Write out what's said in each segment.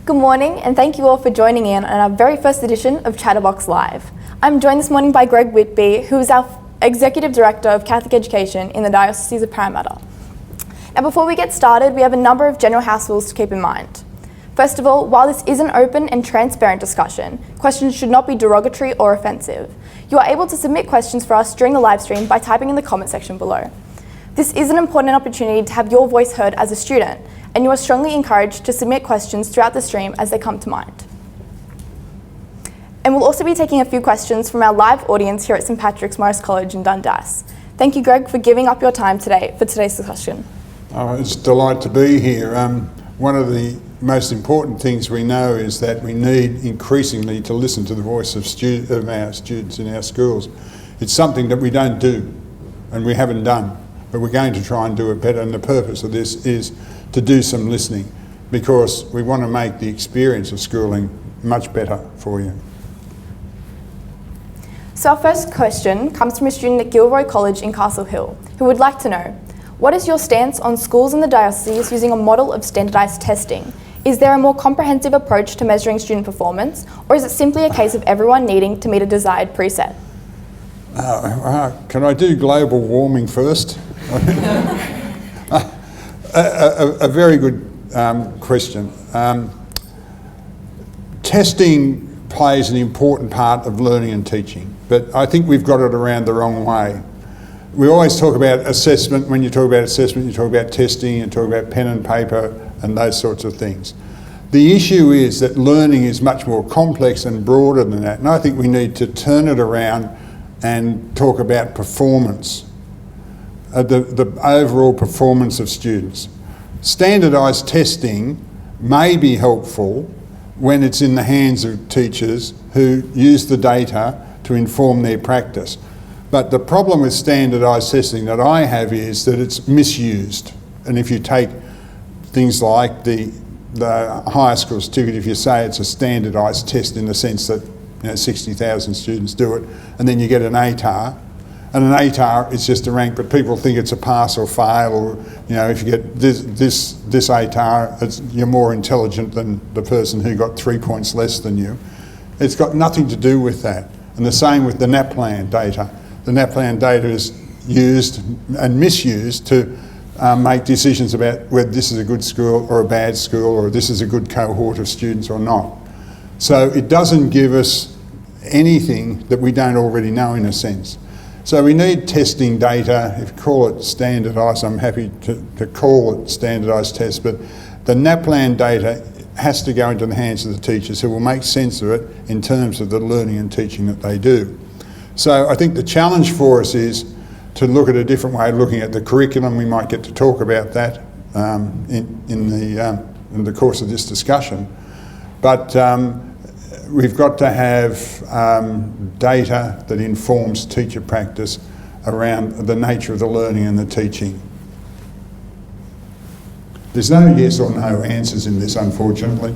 Good morning, and thank you all for joining in on our very first edition of Chatterbox Live. I'm joined this morning by Greg Whitby, who is our Executive Director of Catholic Education in the Diocese of Parramatta. Now, before we get started, we have a number of general house rules to keep in mind. First of all, while this is an open and transparent discussion, questions should not be derogatory or offensive. You are able to submit questions for us during the live stream by typing in the comment section below. This is an important opportunity to have your voice heard as a student, and you are strongly encouraged to submit questions throughout the stream as they come to mind. And we'll also be taking a few questions from our live audience here at St Patrick's Morris College in Dundas. Thank you, Greg, for giving up your time today for today's discussion. Oh, it's a delight to be here. One of the most important things we know is that we need increasingly to listen to the voice of our students in our schools. It's something that we don't do and we haven't done, but we're going to try and do it better, and the purpose of this is to do some listening because we want to make the experience of schooling much better for you. So our first question comes from a student at Gilroy College in Castle Hill who would like to know, what is your stance on schools in the diocese using a model of standardised testing? Is there a more comprehensive approach to measuring student performance, or is it simply a case of everyone needing to meet a desired preset? Can I do global warming first? A very good question. Testing plays an important part of learning and teaching, but I think we've got it around the wrong way. We always talk about assessment. When you talk about assessment, you talk about testing, you talk about pen and paper and those sorts of things. The issue is that learning is much more complex and broader than that, and I think we need to turn it around and talk about performance. The overall performance of students. Standardised testing may be helpful when it's in the hands of teachers who use the data to inform their practice. But the problem with standardised testing that I have is that it's misused. And if you take things like the higher school certificate, if you say it's a standardised test in the sense that 60,000 students do it, and then you get an ATAR, and an ATAR is just a rank, but people think it's a pass or fail, or if you get this ATAR, you're more intelligent than the person who got 3 points less than you. It's got nothing to do with that. And the same with the NAPLAN data. The NAPLAN data is used and misused to make decisions about whether this is a good school or a bad school, or this is a good cohort of students or not. So it doesn't give us anything that we don't already know, in a sense. So we need testing data. If you call it standardised, I'm happy to call it standardised tests, but the NAPLAN data has to go into the hands of the teachers who will make sense of it in terms of the learning and teaching that they do. So I think the challenge for us is to look at a different way of looking at the curriculum. We might get to talk about that in the course of this discussion. But we've got to have data that informs teacher practice around the nature of the learning and the teaching. There's no yes or no answers in this, unfortunately.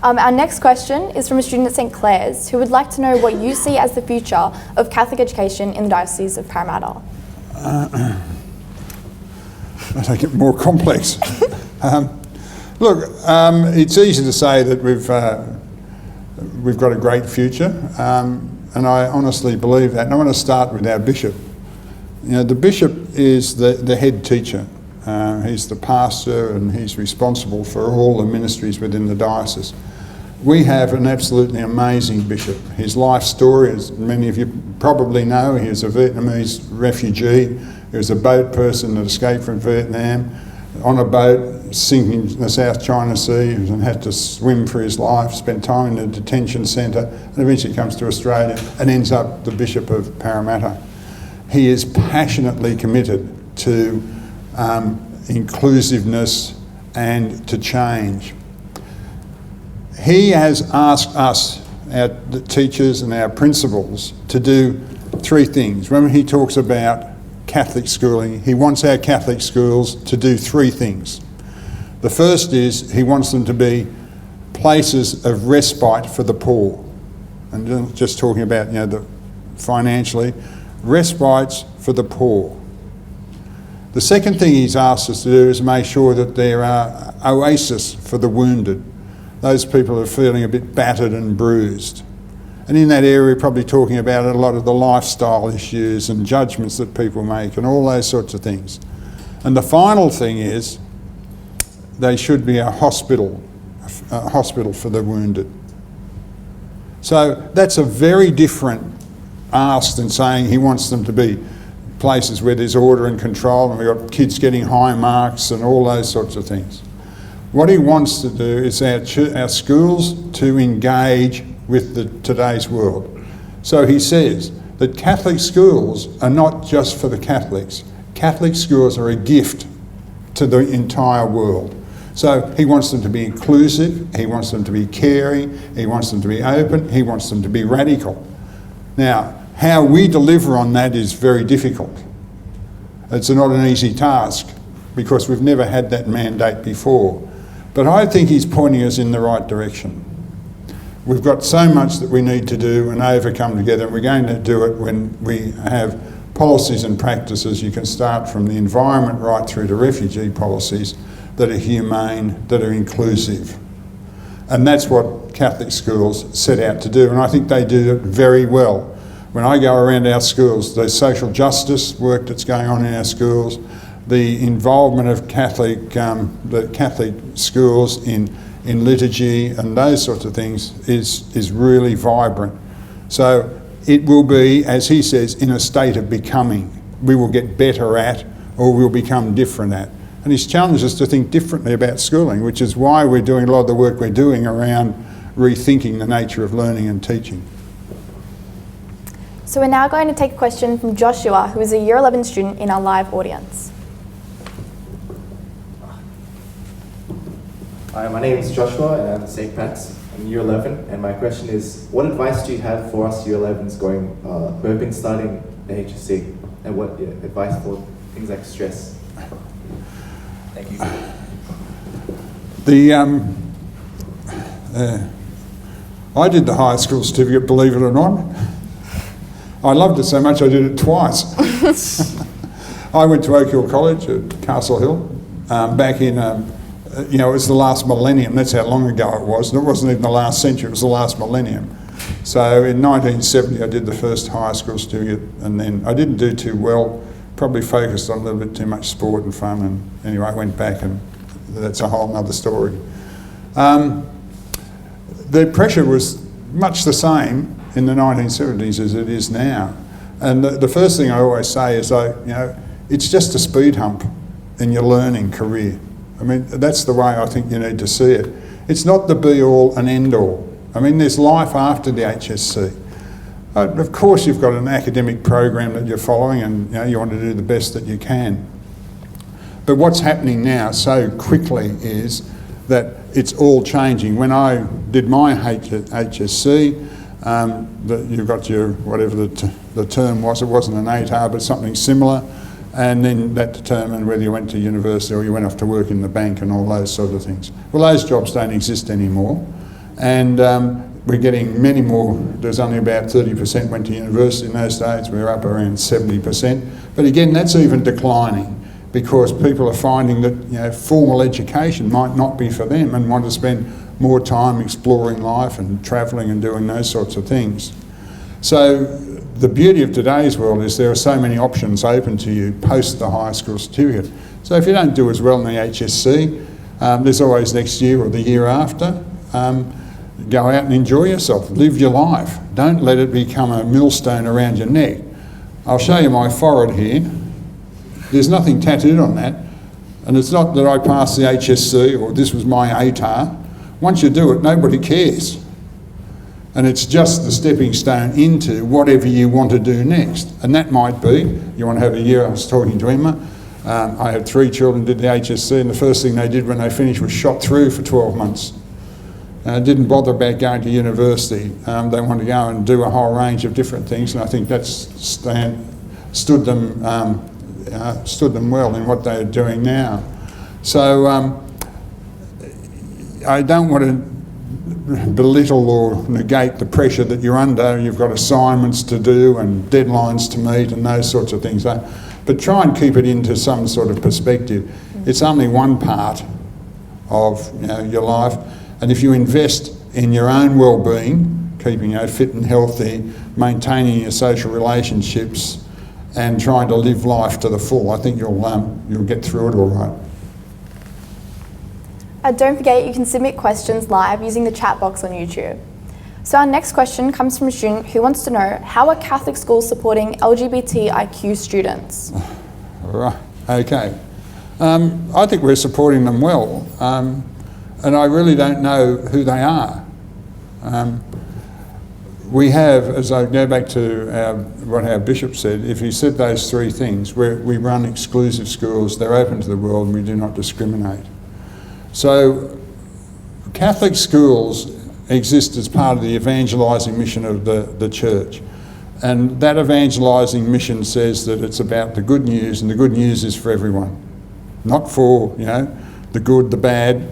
Our next question is from a student at St Clair's who would like to know what you see as the future of Catholic education in the Diocese of Parramatta. I make it more complex. Look, it's easy to say that we've got a great future, and I honestly believe that. And I want to start with our bishop. The bishop is the head teacher. He's the pastor, and he's responsible for all the ministries within the diocese. We have an absolutely amazing bishop. His life story, as many of you probably know, he was a Vietnamese refugee. He was a boat person that escaped from Vietnam on a boat sinking in the South China Sea and had to swim for his life, spent time in a detention centre, and eventually comes to Australia and ends up the Bishop of Parramatta. He is passionately committed to inclusiveness and to change. He has asked us, the teachers and our principals, to do three things. When he talks about Catholic schooling, he wants our Catholic schools to do three things. The first is he wants them to be places of respite for the poor. And just talking about, financially, respites for the poor. The second thing he's asked us to do is make sure that there are oases for the wounded, those people who are feeling a bit battered and bruised. And in that area, we're probably talking about a lot of the lifestyle issues and judgments that people make and all those sorts of things. And the final thing is they should be a hospital for the wounded. So that's a very different ask than saying he wants them to be places where there's order and control and we've got kids getting high marks and all those sorts of things. What he wants to do is our schools to engage with today's world. So he says that Catholic schools are not just for the Catholics. Catholic schools are a gift to the entire world. So he wants them to be inclusive, he wants them to be caring, he wants them to be open, he wants them to be radical. Now, how we deliver on that is very difficult. It's not an easy task because we've never had that mandate before. But I think he's pointing us in the right direction. We've got so much that we need to do and overcome together, and we're going to do it when we have policies and practices. You can start from the environment right through to refugee policies that are humane, that are inclusive. And that's what Catholic schools set out to do, and I think they do it very well. When I go around our schools, the social justice work that's going on in our schools, the involvement of the Catholic schools in liturgy and those sorts of things is really vibrant. So it will be, as he says, in a state of becoming. We will get better at, or we'll become different at. And he's challenged us to think differently about schooling, which is why we're doing a lot of the work we're doing around rethinking the nature of learning and teaching. So we're now going to take a question from Joshua, who is a Year 11 student in our live audience. Hi, my name is Joshua and I'm at St. Pat's. I'm Year 11, and my question is, what advice do you have for us Year 11s who have been studying the HSC, and what advice for things like stress? Thank you. I did the high school certificate, believe it or not. I loved it so much I did it twice. I went to Oak Hill College at Castle Hill back in, it was the last millennium. That's how long ago it was. And it wasn't even the last century, it was the last millennium. So in 1970 I did the first high school certificate, and then I didn't do too well, probably focused on a little bit too much sport and fun, and anyway I went back, and that's a whole other story. The pressure was much the same in the 1970s as it is now. And the first thing I always say is, it's just a speed hump in your learning career. I mean, that's the way I think you need to see it. It's not the be-all and end-all. I mean, there's life after the HSC. Of course you've got an academic program that you're following, and you want to do the best that you can. But what's happening now so quickly is that it's all changing. When I did my HSC, you've got your, whatever the term was, it wasn't an ATAR, but something similar, and then that determined whether you went to university or you went off to work in the bank and all those sort of things. Well, those jobs don't exist anymore, and we're getting many more. There's only about 30% went to university in those days. We're up around 70%. But again, that's even declining, because people are finding that formal education might not be for them and want to spend more time exploring life and travelling and doing those sorts of things. So the beauty of today's world is there are so many options open to you post the high school certificate. So if you don't do as well in the HSC, there's always next year or the year after. Go out and enjoy yourself, live your life. Don't let it become a millstone around your neck. I'll show you my forehead here. There's nothing tattooed on that, and it's not that I passed the HSC or this was my ATAR. Once you do it, nobody cares. And it's just the stepping stone into whatever you want to do next. And that might be, you want to have a year. I was talking to Emma. I had 3 children did the HSC, and the first thing they did when they finished was shot through for 12 months. Didn't bother about going to university. They wanted to go and do a whole range of different things, and I think that's stood them well in what they're doing now. So I don't want to belittle or negate the pressure that you're under. You've got assignments to do and deadlines to meet and those sorts of things. But but try and keep it into some sort of perspective. It's only one part of your life, and if you invest in your own well-being, keeping fit and healthy, maintaining your social relationships, and trying to live life to the full, I think you'll get through it all right. Don't forget you can submit questions live using the chat box on YouTube. So our next question comes from a student who wants to know, how are Catholic schools supporting LGBTIQ students? Right, okay. I think we're supporting them well, and I really don't know who they are. We have, as I go back to what our bishop said, if he said those three things, we run exclusive schools, they're open to the world, and we do not discriminate. So Catholic schools exist as part of the evangelising mission of the church. And that evangelising mission says that it's about the good news, and the good news is for everyone. Not for, the good, the bad,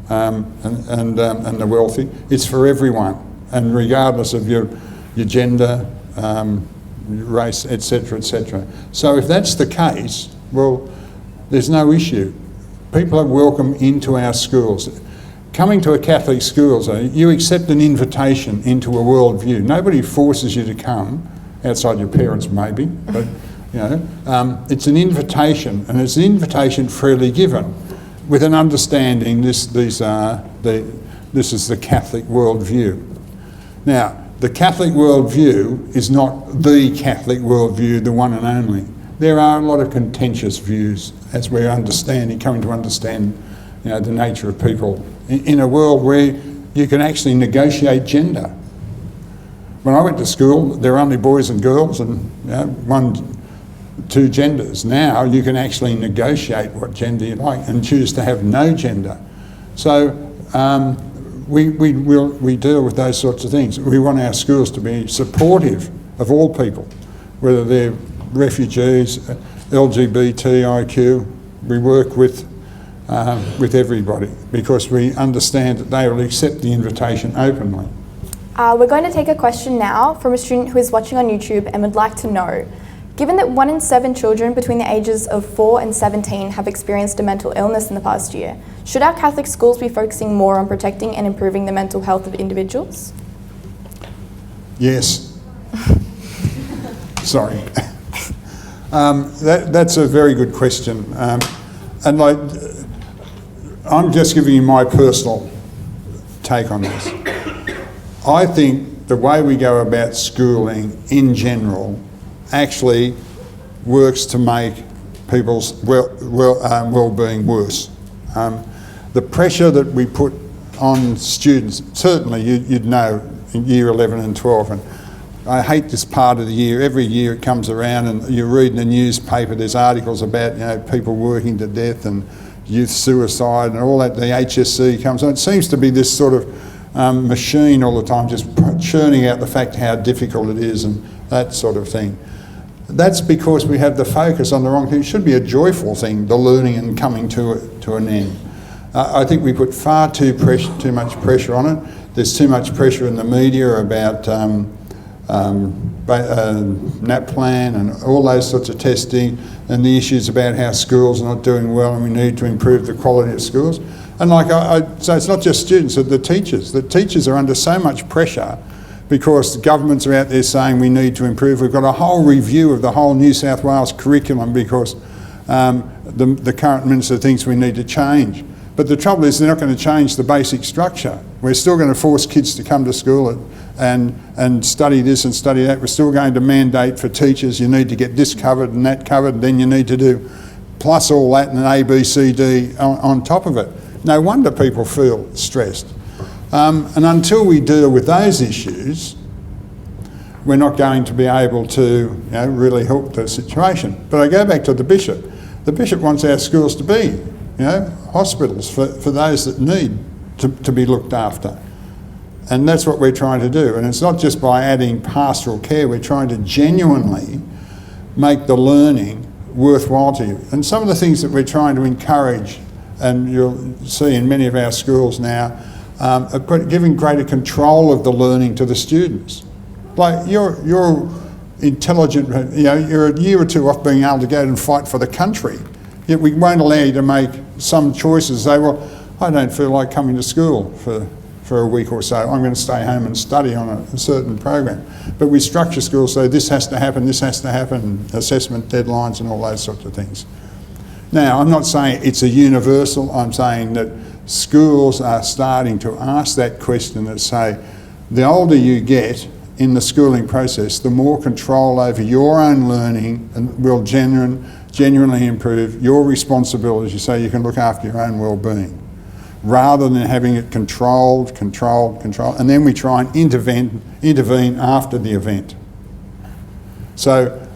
and the wealthy. It's for everyone, and regardless of your gender, race, etc., etc. So if that's the case, well, there's no issue. People are welcome into our schools. Coming to a Catholic school, so you accept an invitation into a worldview. Nobody forces you to come, outside your parents maybe, but it's an invitation, and it's an invitation freely given, with an understanding this is the Catholic worldview. Now, the Catholic worldview is not the Catholic worldview, the one and only. There are a lot of contentious views as we're coming to understand the nature of people in a world where you can actually negotiate gender. When I went to school, there were only boys and girls and two genders. Now you can actually negotiate what gender you like and choose to have no gender. So we deal with those sorts of things. We want our schools to be supportive of all people, whether they're refugees, LGBTIQ. We work with everybody because we understand that they will accept the invitation openly. We're going to take a question now from a student who is watching on YouTube and would like to know, given that 1 in 7 children between the ages of 4 and 17 have experienced a mental illness in the past year, should our Catholic schools be focusing more on protecting and improving the mental health of individuals? Yes. Sorry. That's a very good question. And I'm just giving you my personal take on this. I think the way we go about schooling in general actually works to make people's well-being worse. The pressure that we put on students, certainly you'd know in year 11 and 12, and I hate this part of the year. Every year it comes around and you read in the newspaper, there's articles about people working to death and youth suicide and all that. The HSC comes on. It seems to be this sort of machine all the time, just churning out the fact how difficult it is and that sort of thing. That's because we have the focus on the wrong thing. It should be a joyful thing, the learning and coming to an end. I think we put far too much pressure on it. There's too much pressure in the media about NAPLAN and all those sorts of testing, and the issues about how schools are not doing well and we need to improve the quality of schools. And so it's not just students, it's the teachers. The teachers are under so much pressure because the governments are out there saying we need to improve. We've got a whole review of the whole New South Wales curriculum because the current minister thinks we need to change. But the trouble is they're not going to change the basic structure. We're still going to force kids to come to school and study this and study that. We're still going to mandate for teachers, you need to get this covered and that covered, and then you need to do plus all that and an A, B, C, D on top of it. No wonder people feel stressed. And until we deal with those issues, we're not going to be able to really help the situation. But I go back to the bishop. The bishop wants our schools to be hospitals for those that need to be looked after. And that's what we're trying to do. And it's not just by adding pastoral care, we're trying to genuinely make the learning worthwhile to you. And some of the things that we're trying to encourage, and you'll see in many of our schools now, are giving greater control of the learning to the students. Like you're intelligent, you're a year or two off being able to go and fight for the country. Yet we won't allow you to make some choices. Say, well, I don't feel like coming to school for a week or so. I'm going to stay home and study on a certain program. But we structure schools so this has to happen, assessment deadlines and all those sorts of things. Now, I'm not saying it's a universal. I'm saying that schools are starting to ask that question that say, the older you get in the schooling process, the more control over your own learning and will genuinely improve your responsibility so you can look after your own well-being, rather than having it controlled, and then we try and intervene after the event. So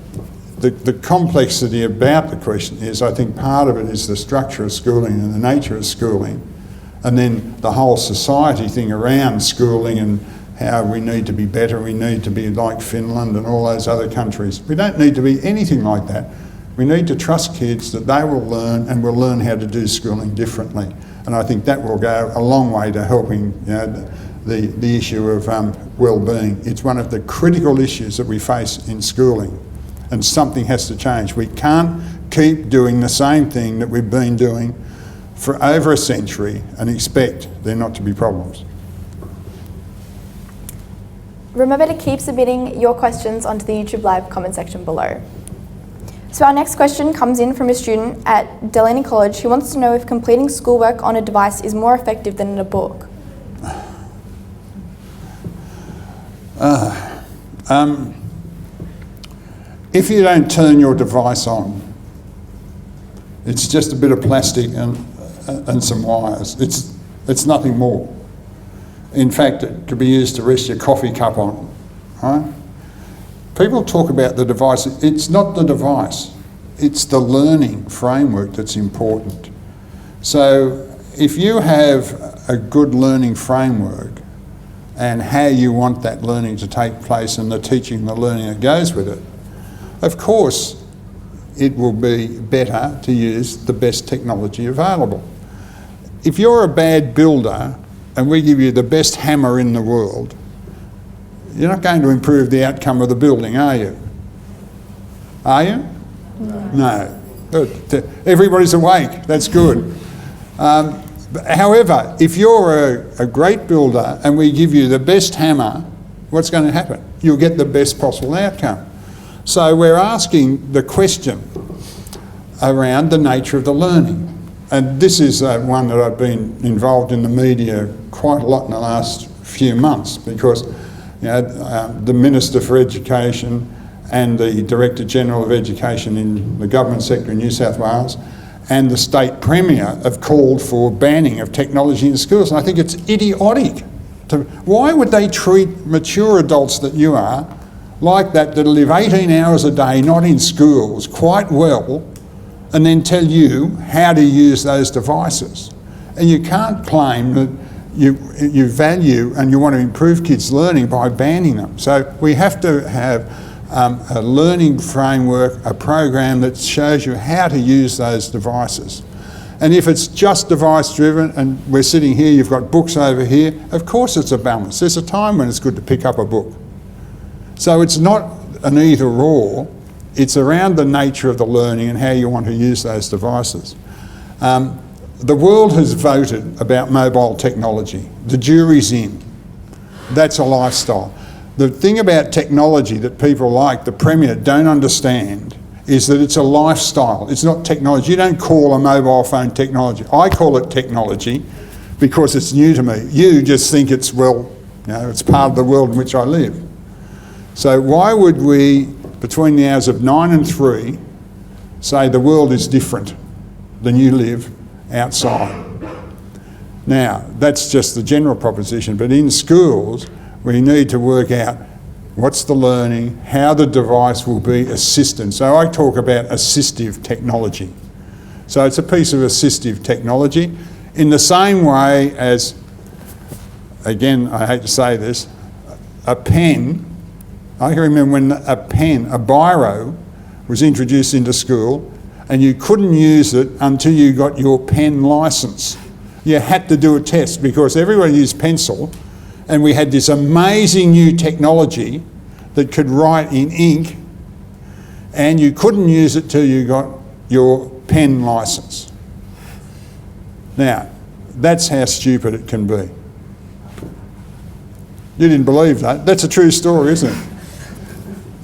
the complexity about the question is, I think part of it is the structure of schooling and the nature of schooling, and then the whole society thing around schooling and how we need to be better, we need to be like Finland and all those other countries. We don't need to be anything like that. We need to trust kids that they will learn and will learn how to do schooling differently. And I think that will go a long way to helping the issue of well-being. It's one of the critical issues that we face in schooling, and something has to change. We can't keep doing the same thing that we've been doing for over a century and expect there not to be problems. Remember to keep submitting your questions onto the YouTube Live comment section below. So our next question comes in from a student at Delaney College who wants to know if completing schoolwork on a device is more effective than in a book. If you don't turn your device on, it's just a bit of plastic and some wires. It's nothing more. In fact, it could be used to rest your coffee cup on, right? People talk about the device. It's not the device. It's the learning framework that's important. So if you have a good learning framework and how you want that learning to take place and the teaching and the learning that goes with it, of course it will be better to use the best technology available. If you're a bad builder and we give you the best hammer in the world, you're not going to improve the outcome of the building, are you? Are you? No. Good. Everybody's awake. That's good. However, if you're a great builder and we give you the best hammer, what's going to happen? You'll get the best possible outcome. So we're asking the question around the nature of the learning. And this is one that I've been involved in the media quite a lot in the last few months, because the Minister for Education and the Director General of Education in the government sector in New South Wales and the State Premier have called for banning of technology in schools. And I think it's idiotic. Why would they treat mature adults that you are like that live 18 hours a day, not in schools, quite well, and then tell you how to use those devices? And you can't claim that you value and you want to improve kids' learning by banning them. So we have to have a learning framework, a program that shows you how to use those devices. And if it's just device driven and we're sitting here, you've got books over here, of course it's a balance. There's a time when it's good to pick up a book. So it's not an either or, it's around the nature of the learning and how you want to use those devices. The world has voted about mobile technology. The jury's in. That's a lifestyle. The thing about technology that people like the Premier don't understand is that it's a lifestyle. It's not technology. You don't call a mobile phone technology. I call it technology because it's new to me. You just think it's, it's part of the world in which I live. So why would we, between the hours of 9 and 3, say the world is different than you live outside? Now, that's just the general proposition, but in schools, we need to work out what's the learning, how the device will be assistant. So I talk about assistive technology. So it's a piece of assistive technology in the same way as, again, I hate to say this, a pen. I can remember when a pen, a biro, was introduced into school and you couldn't use it until you got your pen licence. You had to do a test because everyone used pencil, and we had this amazing new technology that could write in ink, and you couldn't use it till you got your pen licence. Now, that's how stupid it can be. You didn't believe that? That's a true story, isn't it?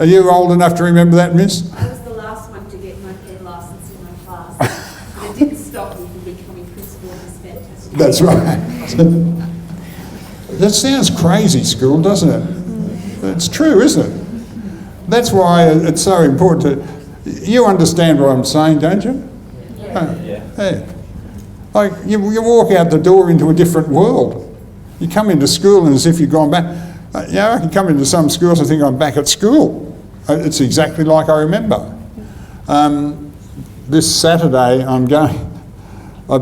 Are you old enough to remember that, miss? I was the last one to get my pen licence in my class. But it didn't stop me from becoming principal of this fantastic. That's right. That sounds crazy, school, doesn't it? It's true, isn't it? That's why it's so important to... You understand what I'm saying, don't you? Yeah. Like, you walk out the door into a different world. You come into school and as if you've gone back... I can come into some schools and think I'm back at school. It's exactly like I remember. This Saturday I've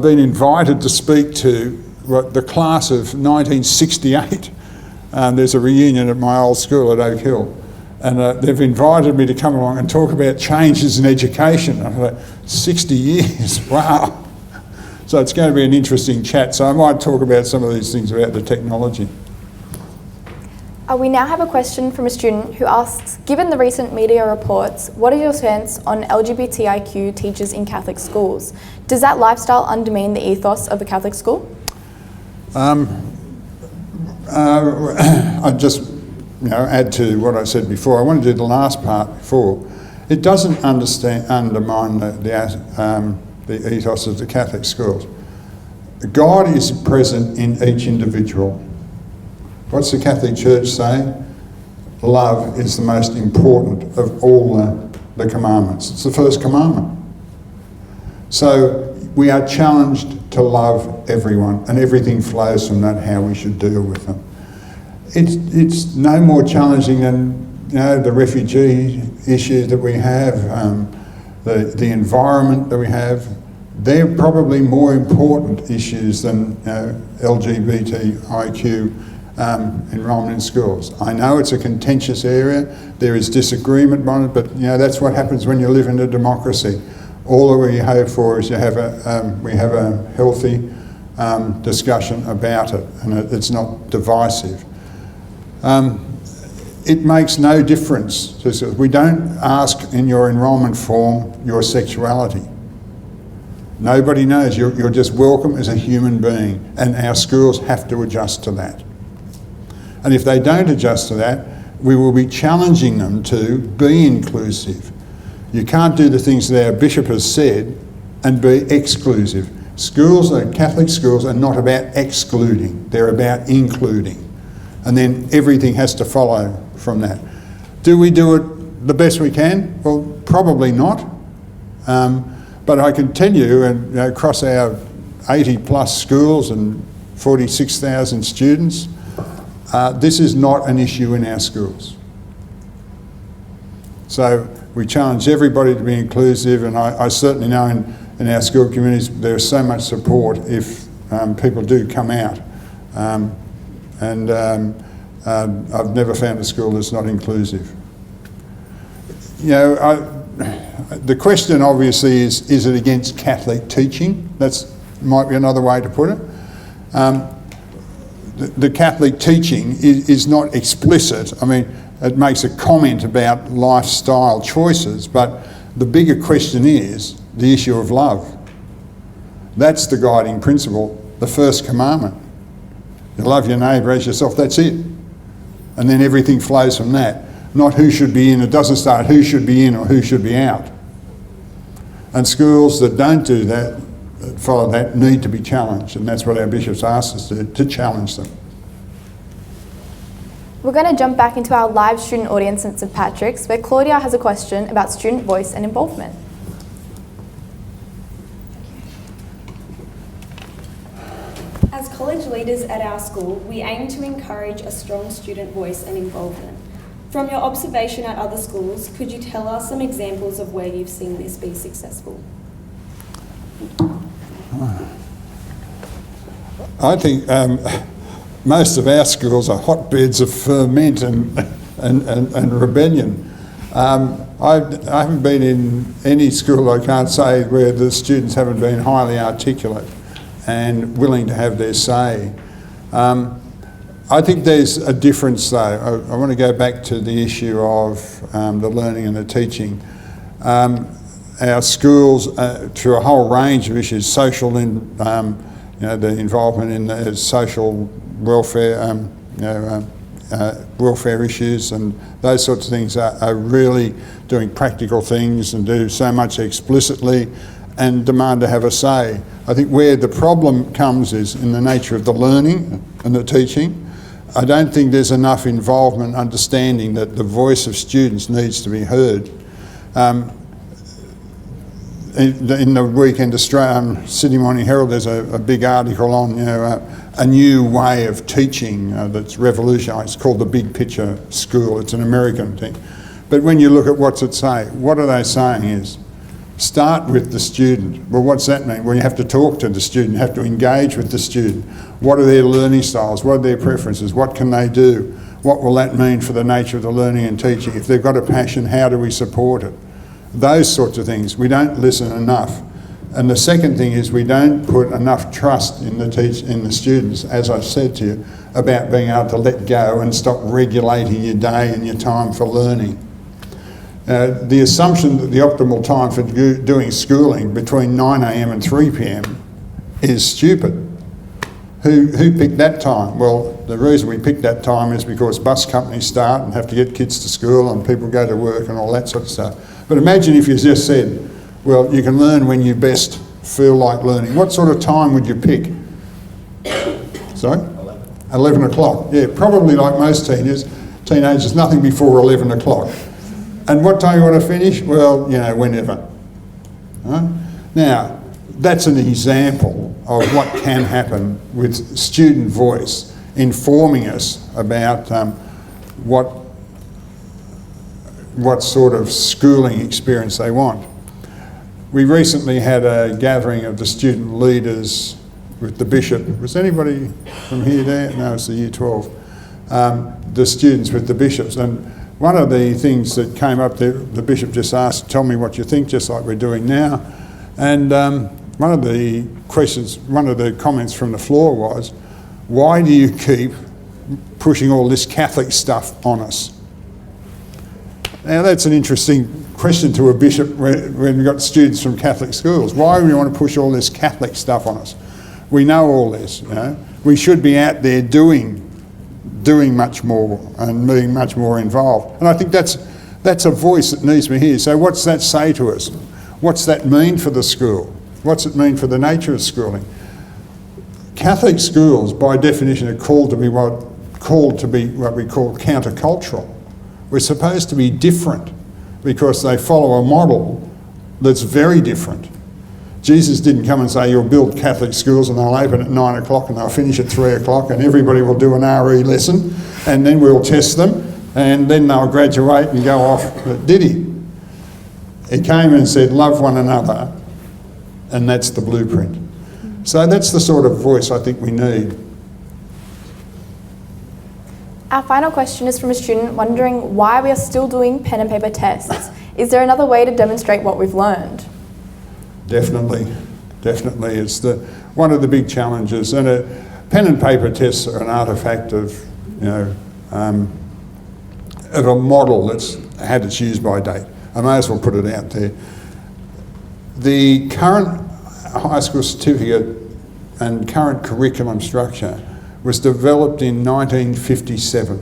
been invited to speak to the class of 1968. There's a reunion at my old school at Oak Hill. And they've invited me to come along and talk about changes in education. I thought, 60 years, wow. So it's going to be an interesting chat. So I might talk about some of these things about the technology. We now have a question from a student who asks, given the recent media reports, what are your stance on LGBTIQ teachers in Catholic schools? Does that lifestyle undermine the ethos of a Catholic school? I'd just add to what I said before. I want to do the last part before. It doesn't undermine the ethos of the Catholic schools. God is present in each individual. What's the Catholic Church say? Love is the most important of all the commandments. It's the first commandment. So we are challenged to love everyone, and everything flows from that, how we should deal with them. It's no more challenging than the refugee issue that we have, the environment that we have. They're probably more important issues than LGBTIQ enrolment in schools. I know it's a contentious area, there is disagreement on it, but that's what happens when you live in a democracy. All that we hope for is we have a healthy discussion about it, and it's not divisive. It makes no difference. We don't ask in your enrolment form your sexuality. Nobody knows. You're just welcome as a human being, and our schools have to adjust to that. And if they don't adjust to that, we will be challenging them to be inclusive. You can't do the things that our bishop has said and be exclusive. Catholic schools are not about excluding, they're about including. And then everything has to follow from that. Do we do it the best we can? Well, probably not. But I can tell you, across our 80 plus schools and 46,000 students, this is not an issue in our schools. So we challenge everybody to be inclusive, and I certainly know in our school communities there's so much support if people do come out. I've never found a school that's not inclusive. The question obviously is it against Catholic teaching? That might be another way to put it. The Catholic teaching is not explicit. I mean, it makes a comment about lifestyle choices, but the bigger question is the issue of love. That's the guiding principle, the first commandment. You love your neighbour as yourself, that's it. And then everything flows from that. Not who should be in, it doesn't start who should be in or who should be out. And schools that don't do that, that follow that, need to be challenged, and that's what our bishops asked us to challenge them. We're going to jump back into our live student audience at St Patrick's, where Claudia has a question about student voice and involvement. As college leaders at our school, we aim to encourage a strong student voice and involvement. From your observation at other schools, could you tell us some examples of where you've seen this be successful? I think most of our schools are hotbeds of ferment and rebellion. I haven't been in any school, I can't say, where the students haven't been highly articulate and willing to have their say. I think there's a difference though. I want to go back to the issue of the learning and the teaching. Our schools, through a whole range of issues, social, the involvement in the social welfare, welfare issues and those sorts of things are really doing practical things and do so much explicitly and demand to have a say. I think where the problem comes is in the nature of the learning and the teaching. I don't think there's enough involvement, understanding that the voice of students needs to be heard. In the Weekend Australian Sydney Morning Herald, there's a big article on a new way of teaching that's revolutionised. It's called the Big Picture School. It's an American thing. But when you look at what's it say, what are they saying is, start with the student. Well, what's that mean? Well, you have to talk to the student, you have to engage with the student. What are their learning styles? What are their preferences? What can they do? What will that mean for the nature of the learning and teaching? If they've got a passion, how do we support it? Those sorts of things. We don't listen enough. And the second thing is we don't put enough trust in the students, as I've said to you, about being able to let go and stop regulating your day and your time for learning. The assumption that the optimal time for doing schooling between 9 a.m. and 3 p.m. is stupid. Who picked that time? Well, the reason we picked that time is because bus companies start and have to get kids to school and people go to work and all that sort of stuff. But imagine if you just said, well, you can learn when you best feel like learning. What sort of time would you pick? Sorry? 11 o'clock. Yeah, probably like most teenagers, nothing before 11 o'clock. And what time you want to finish? Well, whenever. Right? Now, that's an example of what can happen with student voice informing us about what sort of schooling experience they want. We recently had a gathering of the student leaders with the bishop. Was anybody from here there? No, it's the Year 12. The students with the bishops. And one of the things that came up there, the bishop just asked, tell me what you think, just like we're doing now. And one of the comments from the floor was, why do you keep pushing all this Catholic stuff on us? Now that's an interesting question to a bishop when we've got students from Catholic schools. Why do we want to push all this Catholic stuff on us? We know all this, We should be out there doing much more and being much more involved. And I think that's a voice that needs to be heard. So what's that say to us? What's that mean for the school? What's it mean for the nature of schooling? Catholic schools, by definition, are called to be what we call countercultural. We're supposed to be different because they follow a model that's very different. Jesus didn't come and say, you'll build Catholic schools and they'll open at 9 o'clock and they'll finish at 3 o'clock and everybody will do an RE lesson and then we'll test them and then they'll graduate and go off. But did he? He came and said, love one another, and that's the blueprint. So that's the sort of voice I think we need. Our final question is from a student wondering why we are still doing pen and paper tests. Is there another way to demonstrate what we've learned? Definitely. It's one of the big challenges, and pen and paper tests are an artefact of a model that's had its use-by date. I may as well put it out there. The current high school certificate and current curriculum structure was developed in 1957.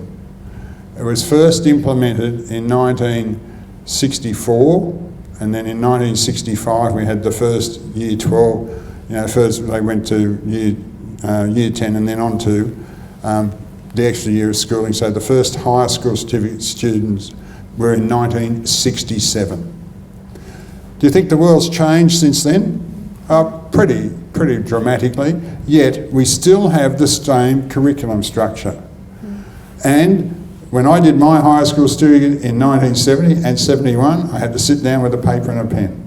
It was first implemented in 1964, and then in 1965 we had the first Year 12. First they went to Year 10 and then on to the extra year of schooling. So the first high school certificate students were in 1967. Do you think the world's changed since then? Pretty dramatically, yet we still have the same curriculum structure. And when I did my high school certificate in 1970 and 71, I had to sit down with a paper and a pen.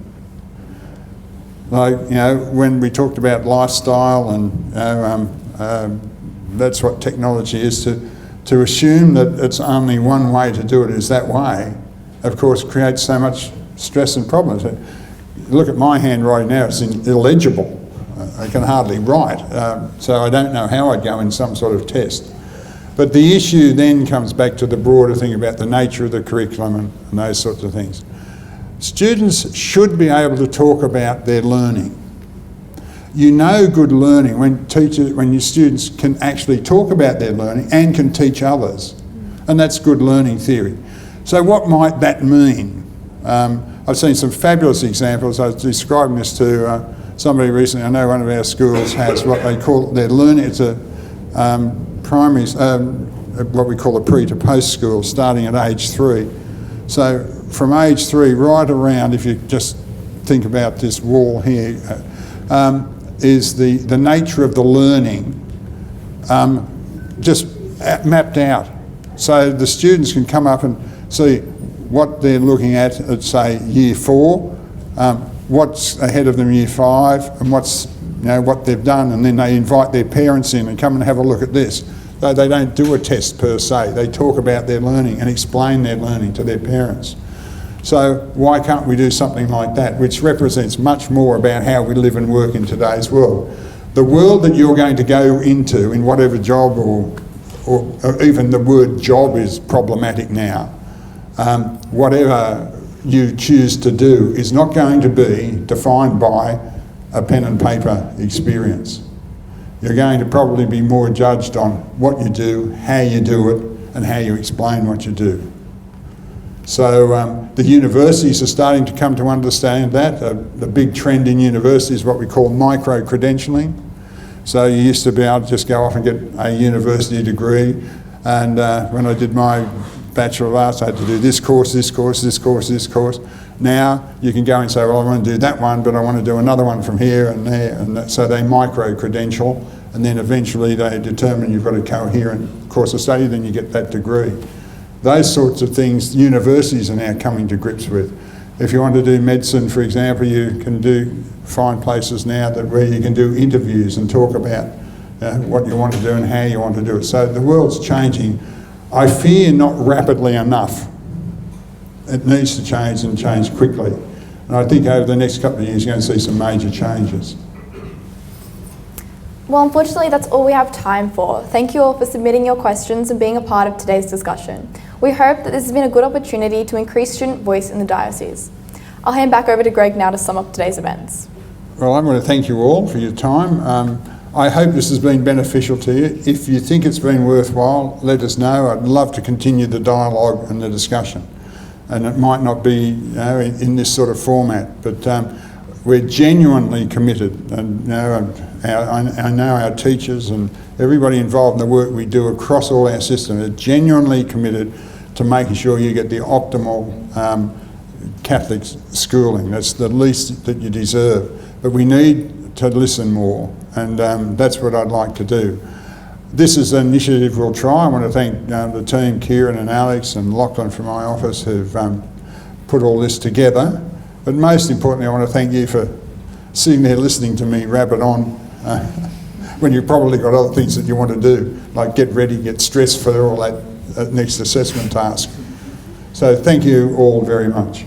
When we talked about lifestyle and that's what technology is, to assume that it's only one way to do it is that way, of course, creates so much stress and problems. Look at my handwriting now, it's illegible. I can hardly write, so I don't know how I'd go in some sort of test. But the issue then comes back to the broader thing about the nature of the curriculum and those sorts of things. Students should be able to talk about their learning. You know good learning when your students can actually talk about their learning and can teach others. And that's good learning theory. So what might that mean? I've seen some fabulous examples. I was describing this to somebody recently. I know one of our schools has what they call their learning. It's a primary, what we call a pre to post school, starting at age 3. So from age 3 right around, if you just think about this wall here, is the nature of the learning just mapped out. So the students can come up and see what they're looking at say year 4, what's ahead of them year 5, and what's what they've done, and then they invite their parents in and come and have a look at this. Though they don't do a test per se, they talk about their learning and explain their learning to their parents. So why can't we do something like that, which represents much more about how we live and work in today's world? The world that you're going to go into in whatever job, or even the word job is problematic now, whatever you choose to do is not going to be defined by a pen and paper experience. You're going to probably be more judged on what you do, how you do it, and how you explain what you do. So the universities are starting to come to understand that. The big trend in universities is what we call micro-credentialing. So you used to be able to just go off and get a university degree, and when I did my Bachelor of Arts, I had to do this course, this course, this course, this course. Now you can go and say, well, I want to do that one, but I want to do another one from here and there. And so they micro-credential, and then eventually they determine you've got a coherent course of study, then you get that degree. Those sorts of things universities are now coming to grips with. If you want to do medicine, for example, you can find places now where you can do interviews and talk about what you want to do and how you want to do it. So the world's changing. I fear not rapidly enough. It needs to change and change quickly. And I think over the next couple of years you're going to see some major changes. Well, unfortunately, that's all we have time for. Thank you all for submitting your questions and being a part of today's discussion. We hope that this has been a good opportunity to increase student voice in the diocese. I'll hand back over to Greg now to sum up today's events. Well, I want to thank you all for your time. I hope this has been beneficial to you. If you think it's been worthwhile, let us know. I'd love to continue the dialogue and the discussion. And it might not be in this sort of format, but we're genuinely committed. And I know our teachers and everybody involved in the work we do across all our systems are genuinely committed to making sure you get the optimal Catholic schooling. That's the least that you deserve. But we need to listen more, and that's what I'd like to do. This is an initiative we'll try. I want to thank the team, Kieran and Alex and Lachlan from my office, who've put all this together. But most importantly, I want to thank you for sitting there listening to me rabbit on when you've probably got other things that you want to do, like get ready, get stressed for all that next assessment task. So thank you all very much.